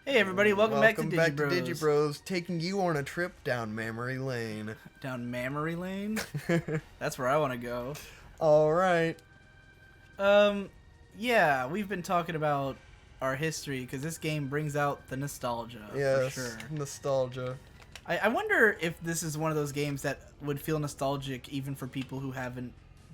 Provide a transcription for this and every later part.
Hey everybody, welcome back to Digi Bros. Digi Bros, taking you on a trip down memory lane. Down memory lane? That's where I want to go. Alright. Yeah, we've been talking about our history because this game brings out the nostalgia, Yes, for sure. nostalgia. I wonder if this is one of those games that would feel nostalgic even for people who haven't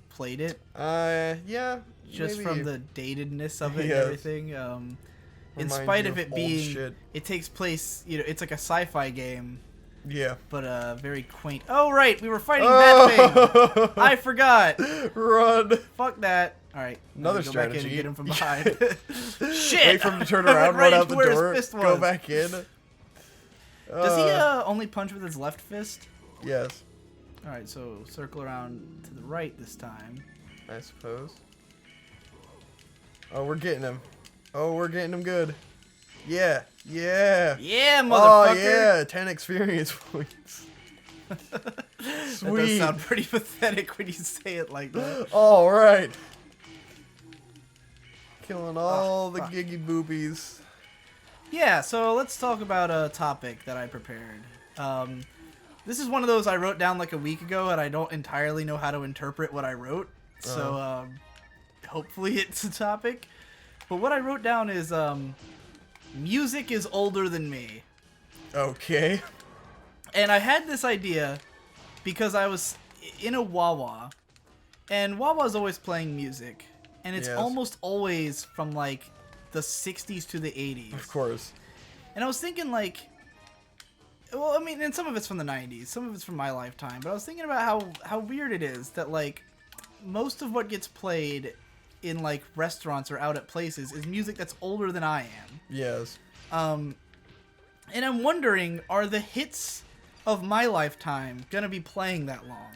played it. Yeah. Just maybe. from the datedness of it and Yes. everything. In Reminds spite you of it old being, shit. it takes place, it's like a sci-fi game. Yeah. But very quaint. Oh right, we were fighting that thing. I forgot. Run. Fuck that. All right, Another go strategy. back in and get him from behind. Shit. Wait for him to turn I around, went right run out into the where his door, fist go was. back in. Does he only punch with his left fist? Yes. All right, so circle around to the right this time. I suppose. Oh, we're getting him. Oh, we're getting him good. Yeah. Yeah. Yeah, Oh, motherfucker. yeah. 10 experience points. That Sweet. does sound pretty pathetic when you say it like that. All right. Killing all the fuck. giggy boobies. Yeah, so let's talk about a topic that I prepared. This is one of those I wrote down like a week ago, and I don't entirely know how to interpret what I wrote. So hopefully it's a topic. But what I wrote down is music is older than me. Okay. And I had this idea because I was in a Wawa, and Wawa's always playing music, and it's Yes. almost always from like the 60s to the 80s. Of course. And I was thinking like, well, I mean, and some of it's from the 90s, some of it's from my lifetime, but I was thinking about how weird it is that like most of what gets played in like restaurants or out at places is music that's older than I am. Yes. And I'm wondering, are the hits of my lifetime gonna be playing that long?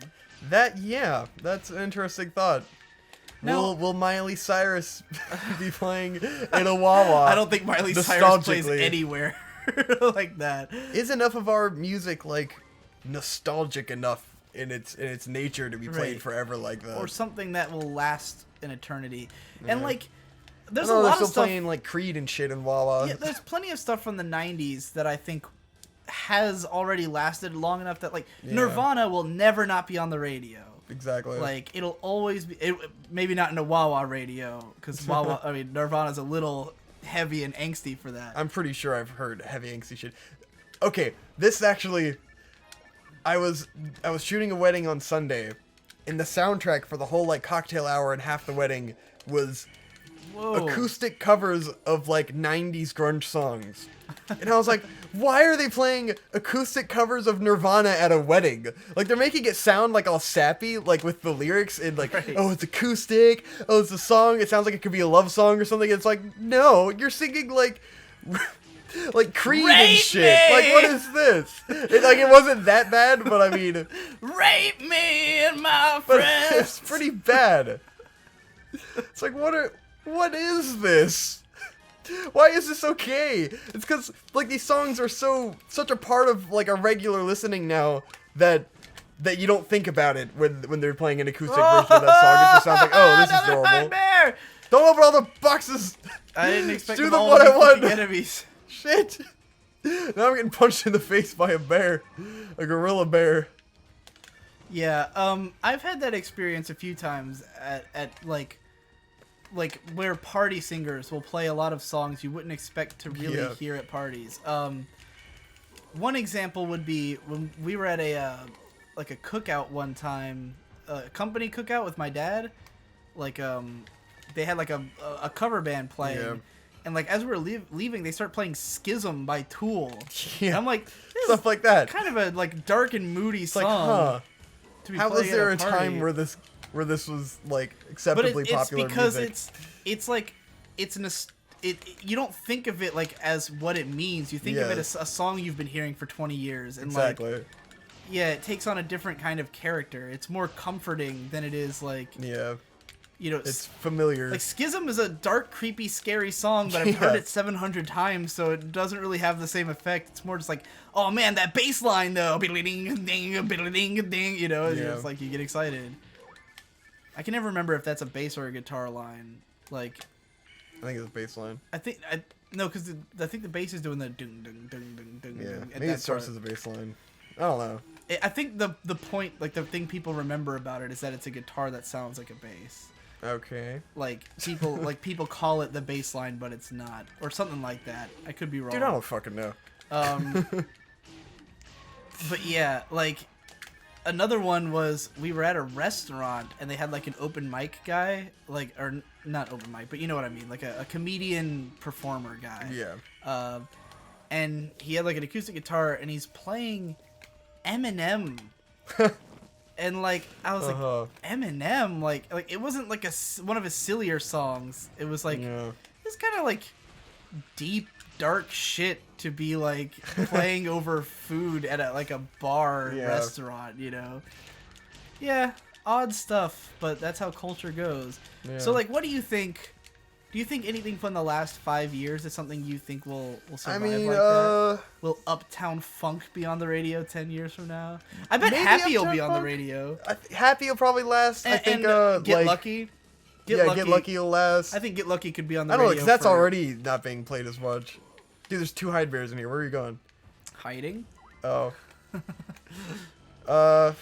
Yeah, that's an interesting thought. Now- Will Miley Cyrus be playing in a Wawa? I don't think Miley Cyrus plays nostalgically? anywhere like that. Is enough of our music like nostalgic enough in its nature to be played Right. forever like that? Or something that will last an eternity. And Yeah. like, there's I know a they're lot still of stuff. playing like Creed and shit in Wawa. Yeah, there's plenty of stuff from the 90s that I think has already lasted long enough that like Yeah. Nirvana will never not be on the radio. Exactly. Like it'll always be, maybe not in a Wawa radio because Wawa, I mean Nirvana's a little heavy and angsty for that. I'm pretty sure I've heard heavy angsty shit. Okay, this actually, I was shooting a wedding on Sunday, and the soundtrack for the whole like cocktail hour and half the wedding was Whoa. acoustic covers of like 90s grunge songs. And I was like, why are they playing acoustic covers of Nirvana at a wedding? Like, they're making it sound like all sappy, like with the lyrics and like, Right. oh, it's acoustic. Oh, it's a song. It sounds like it could be a love song or something. It's like, no, you're singing like like Creed and Rape shit. me! Like, what is this? It wasn't that bad, but I mean, Rape me and my but friends. it's pretty bad. It's like, what is this? Why is this okay? It's because like these songs are such a part of like a regular listening now that you don't think about it when they're playing an acoustic version of that song. It just sounds like, oh, this is Another normal. nightmare! Don't open all the boxes. I didn't expect Do them the all what to I be want. fucking enemies. Shit. Now I'm getting punched in the face by a bear, a gorilla bear. Yeah, I've had that experience a few times at like where party singers will play a lot of songs you wouldn't expect to really Yeah. hear at parties. One example would be when we were at a like a cookout one time, a company cookout with my dad. Like they had like a cover band playing. Yeah. And like as we were leaving, they start playing "Schism" by Tool. Yeah. And I'm like, this Stuff is like that. kind of a like dark and moody It's song. like, huh? To be How was playing at there a party. time where this was like But acceptably it's popular because music? it's like you don't think of it like as what it means. You think of it Yes. as a song you've been hearing for 20 years, and Exactly. like yeah, it takes on a different kind of character. It's more comforting than it is like Yeah. It's s- familiar. like Schism is a dark, creepy, scary song, but I've heard Yeah. it 700 times, so it doesn't really have the same effect. It's more just like, oh man, that bass line though, biddly-ding, ding, biddly-ding, ding, you know, Yeah. it's like you get excited. I can never remember if that's a bass or a guitar line. Like, I think it's baseline. I think No, because I think the bass is doing the dung dung dung dung dung. Yeah, dung, maybe it starts as a bass line. I don't know. I think the point, like the thing people remember about it is that it's a guitar that sounds like a bass. Okay. Like people call it the bass line, but it's not, or something like that. I could be wrong. Dude, I don't fucking know. But yeah, like another one was we were at a restaurant and they had like an open mic guy, like, or not open mic, but you know what I mean, like a comedian performer guy. Yeah. And he had like an acoustic guitar and he's playing Eminem. And like I was like, Eminem, like it wasn't like one of his sillier songs. It was like it's kind of like deep, dark shit to be like playing over food at a bar restaurant, you know. Yeah, odd stuff, but that's how culture goes. Yeah. So like, what do you think? Do you think anything from the last 5 years is something you think will survive like that? Will Uptown Funk be on the radio 10 years from now? I bet Happy will be on the radio. Happy will probably last. I think Get Lucky. Get Lucky will last. I think Get Lucky could be on the radio. I don't know, radio. because that's already not being played as much. Dude, there's 2 hide bears in here. Where are you going? Hiding? Oh. I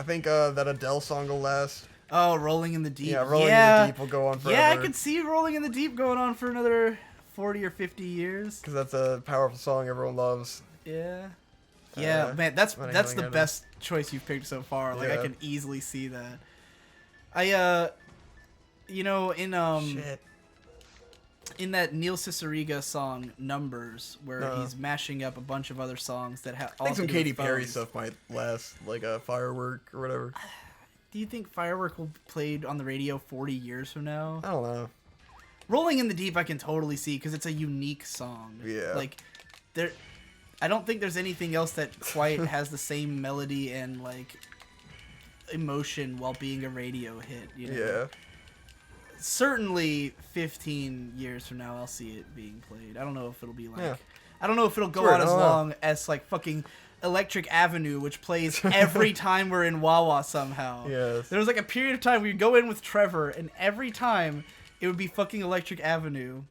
think that Adele song will last. Oh, Rolling in the Deep. Yeah, Rolling in the Deep will go on forever. Yeah, I could see Rolling in the Deep going on for another 40 or 50 years. Because that's a powerful song everyone loves. Yeah. Yeah, man, that's the best choice you've picked so far. Like, I can easily see that. You know, in that Neil Cicierega song Numbers, where he's mashing up a bunch of other songs that have. I think some Katy Perry stuff might last, like a Firework or whatever. Do you think Firework will be played on the radio 40 years from now? I don't know. Rolling in the Deep I can totally see because it's a unique song. Yeah. Like, I don't think there's anything else that quite has the same melody and, like, emotion while being a radio hit, you know? Yeah. Certainly 15 years from now I'll see it being played. I don't know if it'll be like... Yeah. I don't know if it'll go on as long as, like, fucking... Electric Avenue, which plays every time we're in Wawa somehow. Yes. There was like a period of time we'd go in with Trevor, and every time it would be fucking Electric Avenue.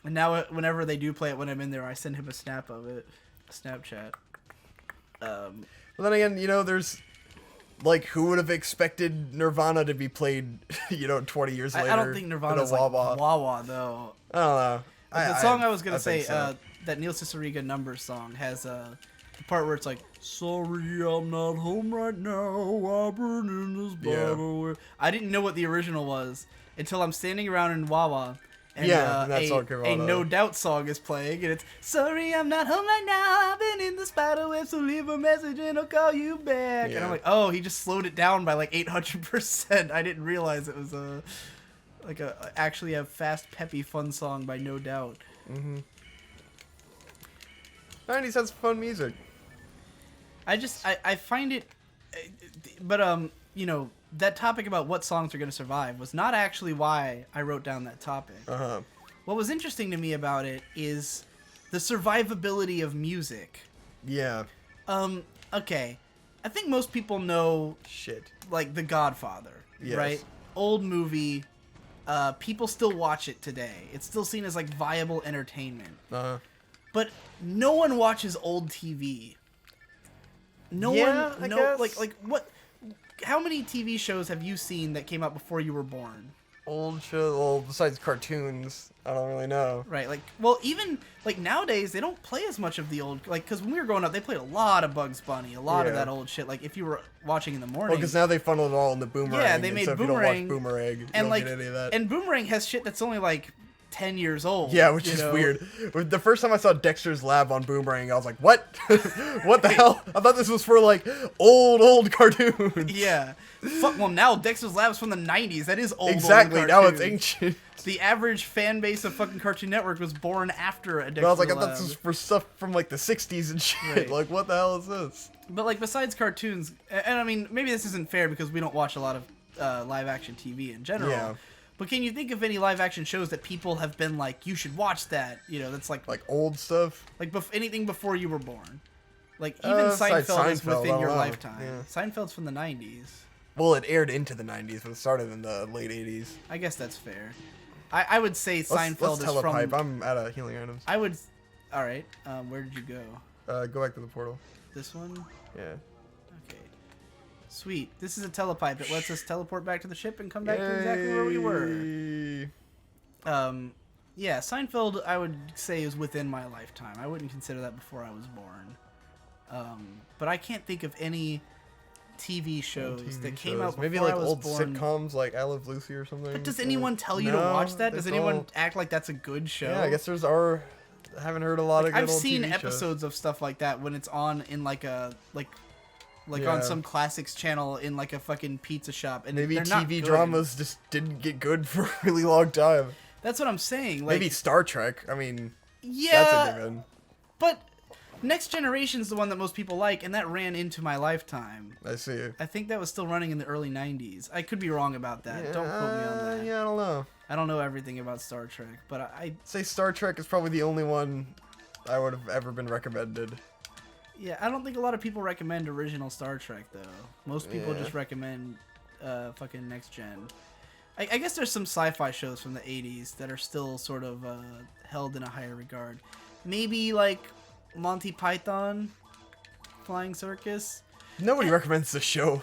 And now whenever they do play it when I'm in there, I send him a snap of it. Snapchat. But then again, you know, there's... Like, who would have expected Nirvana to be played, you know, 20 years later? I don't think Nirvana's like Wawa, though. I don't know. The song I was going to say, that Neil Cicierega Numbers song has... the part where it's like, sorry, I'm not home right now. I've been in this bottle. I didn't know what the original was until I'm standing around in Wawa. And, a No Doubt song is playing, and it's, sorry, I'm not home right now. I've been in the spider web, so leave a message and I'll call you back. Yeah. And I'm like, oh, he just slowed it down by like 800%. I didn't realize it was actually a fast, peppy, fun song by No Doubt. Mm-hmm. 90s has fun music. I find it, but you know, that topic about what songs are going to survive was not actually why I wrote down that topic. What was interesting to me about it is the survivability of music. Yeah. Okay. I think most people know like The Godfather, right? Old movie. People still watch it today. It's still seen as like viable entertainment. But no one watches old TV. No one, like what? How many TV shows have you seen that came out before you were born? Old shows, well, besides cartoons, I don't really know. Right, like, well, even like nowadays they don't play as much of the old, like, because when we were growing up, they played a lot of Bugs Bunny, a lot of that old shit. Like, if you were watching in the morning, well, because now they funnel it all in the Boomerang. Yeah, they made so Boomerang. If you don't watch Boomerang, you and don't like, get any of that. And Boomerang has shit that's only like 10 years old. Yeah, which is weird. The first time I saw Dexter's Lab on Boomerang, I was like, what? What the hell? I thought this was for, like, old cartoons. Yeah. Fuck, well, now Dexter's Lab is from the 90s. That is old. Exactly, old now it's ancient. The average fan base of fucking Cartoon Network was born after a Dexter's Lab. I was like, I thought this was for stuff from, like, the 60s and shit. Right. Like, what the hell is this? But, like, besides cartoons, and I mean, maybe this isn't fair because we don't watch a lot of live-action TV in general. Yeah. But can you think of any live-action shows that people have been like, you should watch that? You know, that's like old stuff? Like anything before you were born. Like, even Seinfeld is within your lifetime. Yeah. Seinfeld's from the 90s. Well, it aired into the 90s, but it started in the late 80s. I guess that's fair. I would say Seinfeld let's is telepipe. from. I'm out of healing items. I would. All right. Where did you go? Go back to the portal. This one. Yeah. Okay. Sweet. This is a telepipe. It lets us teleport back to the ship and come back to exactly where we were. Yeah, Seinfeld, I would say, is within my lifetime. I wouldn't consider that before I was born. But I can't think of any TV shows that came out before maybe like I was old born. sitcoms like I Love Lucy or something. But does anyone tell you to watch that? Does anyone act like that's a good show? Yeah, I guess there's our. I haven't heard a lot of good I've old seen TV episodes of stuff like that when it's on in like a on some classics channel in like a fucking pizza shop, and maybe they're not TV good. dramas just didn't get good for a really long time. That's what I'm saying. Like, maybe Star Trek. I mean, yeah, that's a given. But Next Generation's the one that most people like, and that ran into my lifetime. I see. I think that was still running in the early 90s. I could be wrong about that. Don't quote me on that. Yeah, I don't know. I don't know everything about Star Trek, but I say Star Trek is probably the only one I would have ever been recommended. Yeah, I don't think a lot of people recommend original Star Trek, though. Most people just recommend fucking Next Gen. I guess there's some sci-fi shows from the 80s that are still sort of held in a higher regard. Maybe, like, Monty Python, Flying Circus. Nobody recommends the show.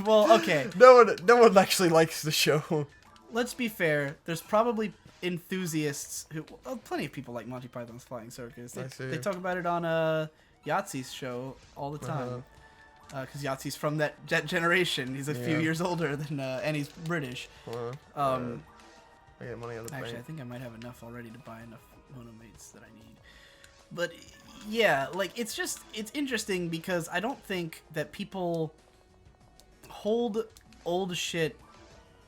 Well, okay. No one actually likes the show. Let's be fair. There's probably enthusiasts who... Well, plenty of people like Monty Python's Flying Circus. They talk about it on Yahtzee's show all the time. Because Yahtzee's from that generation. He's a few years older than... and he's British. I get money on the Actually, bank. I think I might have enough already to buy enough monomates that I need. But yeah, like it's interesting because I don't think that people hold old shit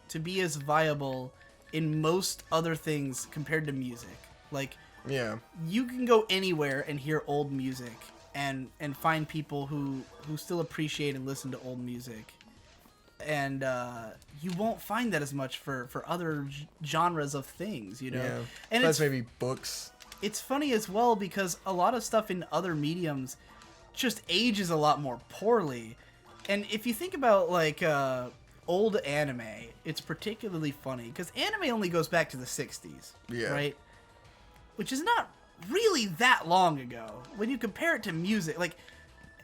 to be as viable in most other things compared to music. Like, yeah, you can go anywhere and hear old music and find people who still appreciate and listen to old music. And you won't find that as much for other genres of things, you know? Yeah. And that's maybe books. It's funny as well because a lot of stuff in other mediums just ages a lot more poorly. And if you think about, like, old anime, it's particularly funny because anime only goes back to the 60s, right? Which is not really that long ago. When you compare it to music, like,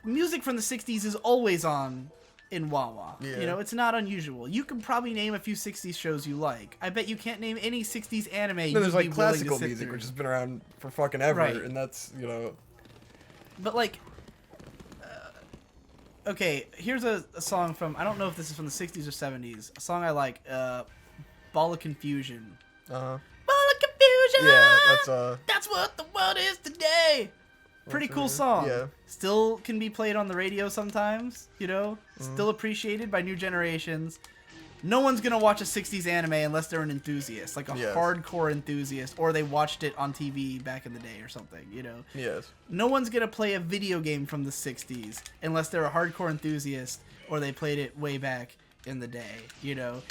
music from the 60s is always on in Wawa. Yeah. You know, it's not unusual. You can probably name a few 60s shows you like. I bet you can't name any 60s anime. No, there's like classical music, which has been around for fucking ever, and that's, you know. But like, okay, here's a song from, I don't know if this is from the 60s or 70s. A song I like, Ball of Confusion. Uh huh. Ball of Confusion! Yeah, that's what the world is today! Pretty cool song. Yeah. Still can be played on the radio sometimes, you know? Still appreciated by new generations. No one's gonna watch a 60s anime unless they're an enthusiast, like a hardcore enthusiast, or they watched it on TV back in the day or something, you know? Yes. No one's gonna play a video game from the 60s unless they're a hardcore enthusiast or they played it way back in the day, you know?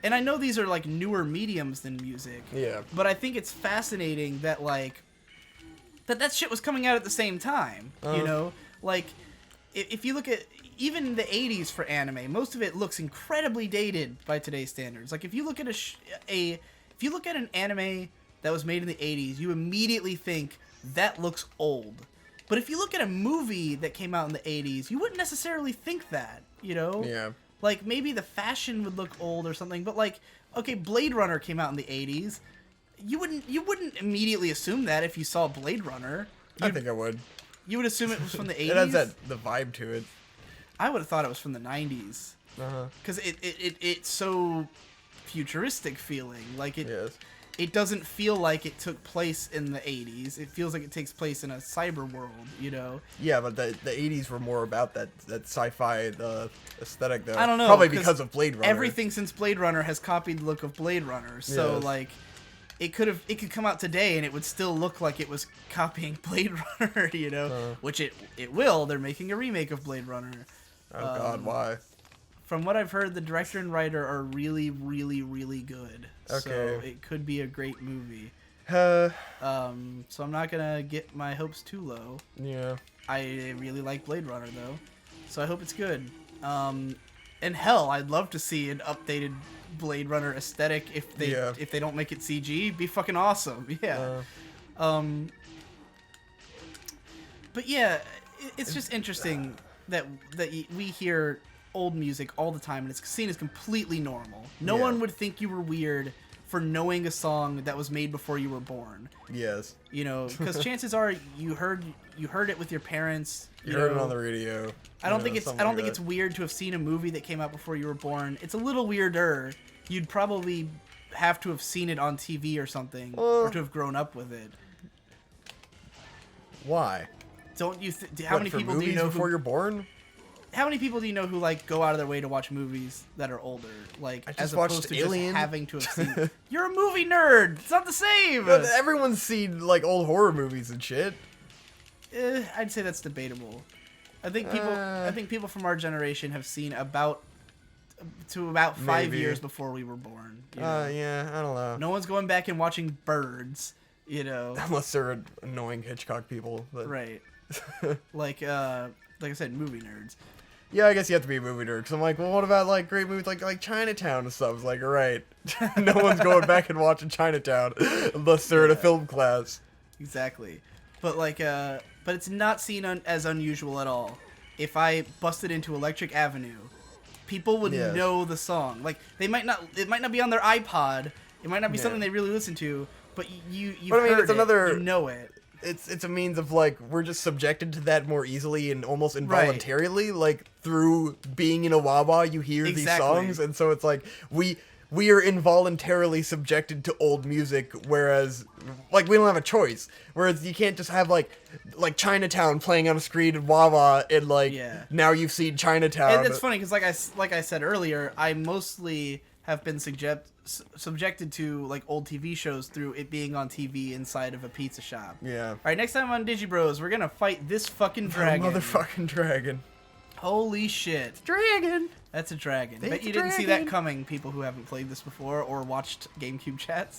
And I know these are like newer mediums than music. Yeah. But I think it's fascinating that like that shit was coming out at the same time, you know? Like, if you look at even the 80s for anime, most of it looks incredibly dated by today's standards. Like, if you look at if you look at an anime that was made in the 80s, you immediately think that looks old. But if you look at a movie that came out in the 80s, you wouldn't necessarily think that, you know? Yeah. Like, maybe the fashion would look old or something, but like, okay, Blade Runner came out in the 80s. You wouldn't immediately assume that if you saw Blade Runner. I think I would. You would assume it was from the 80s? It has the vibe to it. I would have thought it was from the 90s. Uh-huh. Because it's so futuristic feeling. Like, it doesn't feel like it took place in the 80s. It feels like it takes place in a cyber world, you know? Yeah, but the 80s were more about that sci-fi aesthetic, though. I don't know. Probably because of Blade Runner. Everything since Blade Runner has copied the look of Blade Runner. So, like... It could come out today and it would still look like it was copying Blade Runner, you know, which it will. They're making a remake of Blade Runner. Oh God, why? From what I've heard, the director and writer are really, really, really good. Okay. So it could be a great movie. So I'm not gonna get my hopes too low. Yeah. I really like Blade Runner though, so I hope it's good. And hell, I'd love to see an updated Blade Runner aesthetic if they don't make it CG. Be fucking awesome. Yeah. But yeah, it's just interesting that we hear old music all the time and it's seen as completely normal. No one would think you were weird for knowing a song that was made before you were born. Yes. You know, because chances are you heard it with your parents. You heard it on the radio. I don't think it's weird to have seen a movie that came out before you were born. It's a little weirder. You'd probably have to have seen it on TV or something, or to have grown up with it. Why? Don't you? How many people do you know before you're born? How many people do you know who like go out of their way to watch movies that are older, like as opposed to Alien? Just having to have seen? You're a movie nerd. It's not the same. But everyone's seen like old horror movies and shit. I'd say that's debatable. I think people from our generation have seen about 5 years before we were born. You know? Yeah, I don't know. No one's going back and watching Birds, you know. Unless they're annoying Hitchcock people. But... Right. like I said, movie nerds. Yeah, I guess you have to be a movie nerd. Cause I'm like, well, what about like great movies like Chinatown and stuff? It's like, all right, no one's going back and watching Chinatown unless they're in a film class. Exactly, but but it's not seen as unusual at all. If I busted into Electric Avenue, people would know the song. Like it might not be on their iPod. It might not be something they really listen to, but you've heard it. You know it. It's a means of like we're just subjected to that more easily and almost involuntarily, like through being in a Wawa you hear these songs, and so it's like we are involuntarily subjected to old music, whereas like we don't have a choice. Whereas you can't just have like Chinatown playing on a screen in Wawa and like now you've seen Chinatown. And it's funny because like I said earlier, I mostly have been subjected to like old TV shows through it being on TV inside of a pizza shop. Yeah. All right, next time on Digi Bros, we're gonna fight this fucking dragon. Motherfucking dragon. Holy shit. Dragon. That's a dragon. Bet you didn't see that coming, people who haven't played this before or watched GameCube chats.